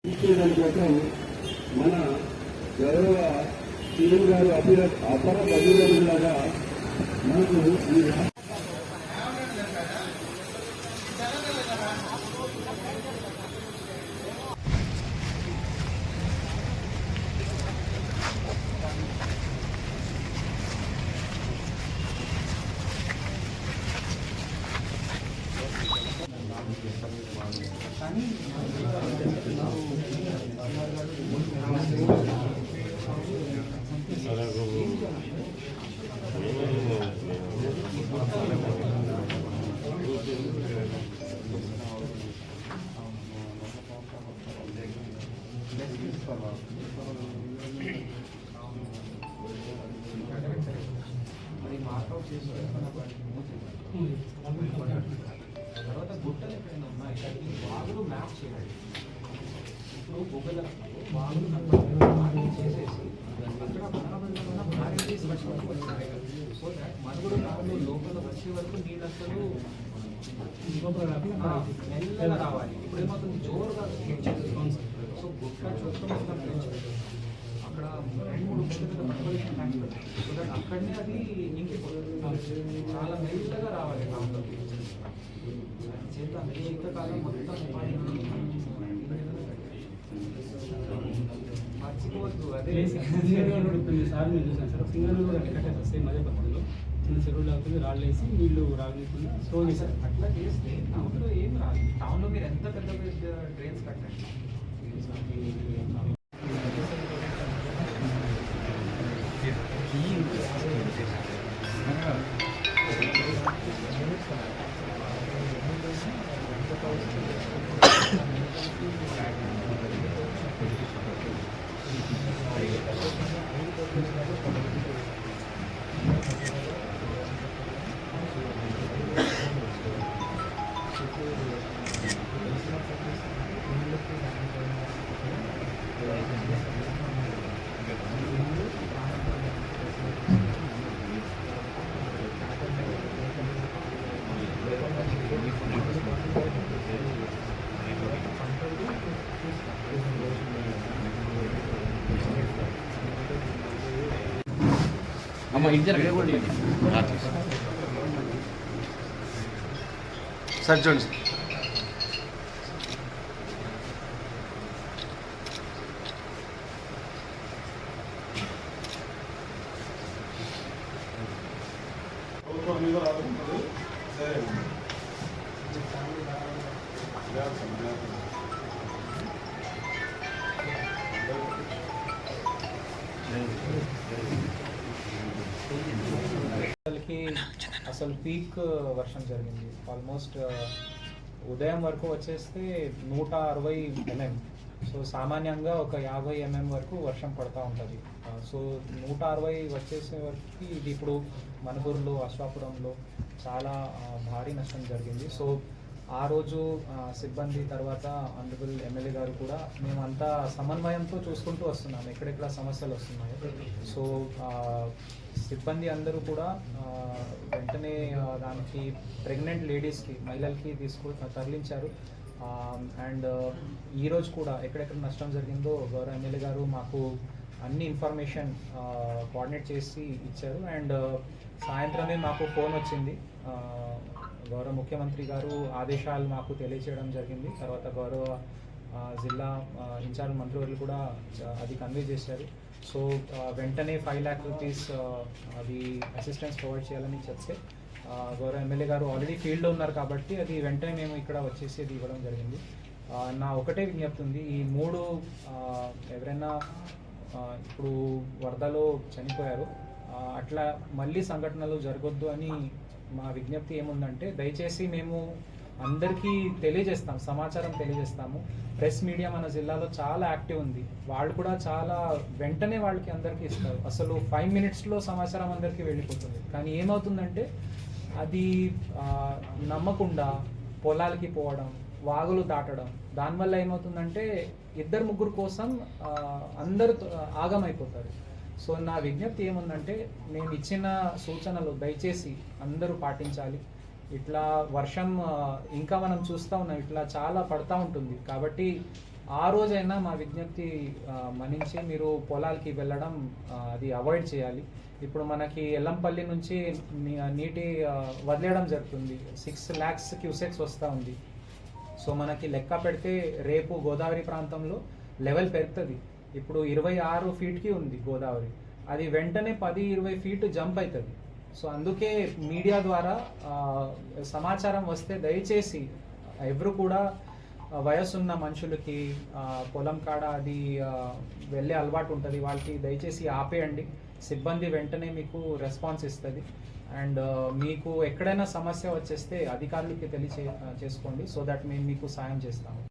దానికోసం మన గౌరవ సీఎం గారు అపర అభివృద్ధిలాగా మనకు ఈ తర్వాత గుట్టలు ఎక్కడైనా ఉన్నాయి వాగులు మ్యాప్ చేయాలి. ఇప్పుడు గూగుల్ వాగులు చేసేసి అక్కడ సో దట్ మనుగుడు కాలంలో లోపల వచ్చే వరకు నీళ్ళు అసలు మెల్లగా రావాలి. ఇప్పుడు ఏమవుతుంది జోరుగా సో గుట్ట చుట్టూ మొత్తం అక్కడ 2-3 పెద్ద సో దట్ అక్కడనే అది ఇంకిపోతుంది. చాలా మెల్లగా రావాలి గ్రామంలోకి చేద్దాం. శీతకాలం మొత్తం మర్చిపోవద్దు. అదే సార్ నేను చూసాను సార్ సింగల్ కూడా కట్టేస్తారు సేమ్ అదే పద్ధతిలో చిన్న చెరువులు అవుతుంది రాళ్ళు వేసి నీళ్లు రాకుండా స్టోర్ చేశారు. అట్లా చేస్తే టౌన్లో ఏం రాదు. టౌన్లో మీరు ఎంత పెద్ద పెద్ద డ్రైన్స్ కట్టండి. సార్ చూడండి అసలు పీక్ వర్షం జరిగింది. ఆల్మోస్ట్ ఉదయం వరకు వచ్చేస్తే 160 mm. సో సామాన్యంగా ఒక 50 mm వరకు వర్షం పడుతూ ఉంటుంది. సో 160 వచ్చేసే వరకు ఇది ఇప్పుడు మనుగూరులో అశ్వాపురంలో చాలా భారీ నష్టం జరిగింది. సో ఆ రోజు సిబ్బంది తర్వాత ఆనరబుల్ ఎమ్మెల్యే గారు కూడా మేమంతా సమన్వయంతో చూసుకుంటూ వస్తున్నాం ఎక్కడెక్కడ సమస్యలు వస్తున్నాయో. సో సిబ్బంది అందరూ కూడా వెంటనే దానికి ప్రెగ్నెంట్ లేడీస్కి మహిళలకి తరలించారు. అండ్ ఈరోజు కూడా ఎక్కడెక్కడ నష్టం జరిగిందో గౌరవ ఎమ్మెల్యే గారు మాకు అన్ని ఇన్ఫర్మేషన్ కోఆర్డినేట్ చేసి ఇచ్చారు. అండ్ సాయంత్రమే మాకు ఫోన్ వచ్చింది. గౌరవ ముఖ్యమంత్రి గారు ఆదేశాలు మాకు తెలియచేయడం జరిగింది. తర్వాత గౌరవ జిల్లా ఇన్ఛార్జ్ మంత్రివర్యులు కూడా అది కన్వే చేశారు. సో వెంటనే 5 lakh rupees అది అసిస్టెన్స్ ప్రొవైడ్ చేయాలని చెప్తే గౌరవ ఎమ్మెల్యే గారు ఆల్రెడీ ఫీల్డ్లో ఉన్నారు కాబట్టి అది వెంటనే మేము ఇక్కడ వచ్చేసి అది ఇవ్వడం జరిగింది. నా ఒకటే విజ్ఞప్తి ఉంది, ఈ 3 ఎవరైనా ఇప్పుడు వరదలో చనిపోయారు, అట్లా మళ్ళీ సంఘటనలు జరగొద్దు అని మా విజ్ఞప్తి ఏముందంటే దయచేసి మేము అందరికీ తెలియజేస్తాం, సమాచారం తెలియజేస్తాము. ప్రెస్ మీడియా మన జిల్లాలో చాలా యాక్టివ్ ఉంది. వాళ్ళు కూడా చాలా వెంటనే వాళ్ళకి అందరికీ ఇస్తారు. అసలు 5 minutesలో సమాచారం అందరికీ వెళ్ళిపోతుంది. కానీ ఏమవుతుందంటే అది నమ్మకుండా పొలాలకి పోవడం, వాగులు దాటడం, దానివల్ల ఏమవుతుందంటే 2-3 కోసం అందరూ ఆగమైపోతారు. సో నా విజ్ఞప్తి ఏముందంటే మేము ఇచ్చిన సూచనలు దయచేసి అందరూ పాటించాలి. ఇట్లా వర్షం ఇంకా మనం చూస్తూ ఉన్నాం, ఇట్లా చాలా పడతా ఉంటుంది. కాబట్టి ఆ రోజైనా మా విజ్ఞప్తి మన్నించి మీరు పొలాలకి వెళ్ళడం అది అవాయిడ్ చేయాలి. ఇప్పుడు మనకి ఎల్లంపల్లి నుంచి నీటి వదిలేయడం జరుగుతుంది. 6 lakhs క్యూసెక్స్ వస్తూ ఉంది. సో మనకి లెక్క పెడితే రేపు గోదావరి ప్రాంతంలో లెవెల్ పెరుగుతుంది. ఇప్పుడు 26 feetకి ఉంది గోదావరి, అది వెంటనే 10-20 feet జంప్ అవుతుంది. సో అందుకే మీడియా ద్వారా సమాచారం వస్తే దయచేసి ఎవరు కూడా వయసున్న మనుషులకి పొలం కాడ అది వెళ్ళే అలవాటు ఉంటుంది, వాళ్ళకి దయచేసి ఆపేయండి. సిబ్బంది వెంటనే మీకు రెస్పాన్స్ ఇస్తుంది. అండ్ మీకు ఎక్కడైనా సమస్య వచ్చేస్తే అధికారులకి చేసుకోండి, సో దట్ మేము మీకు సాయం చేస్తాము.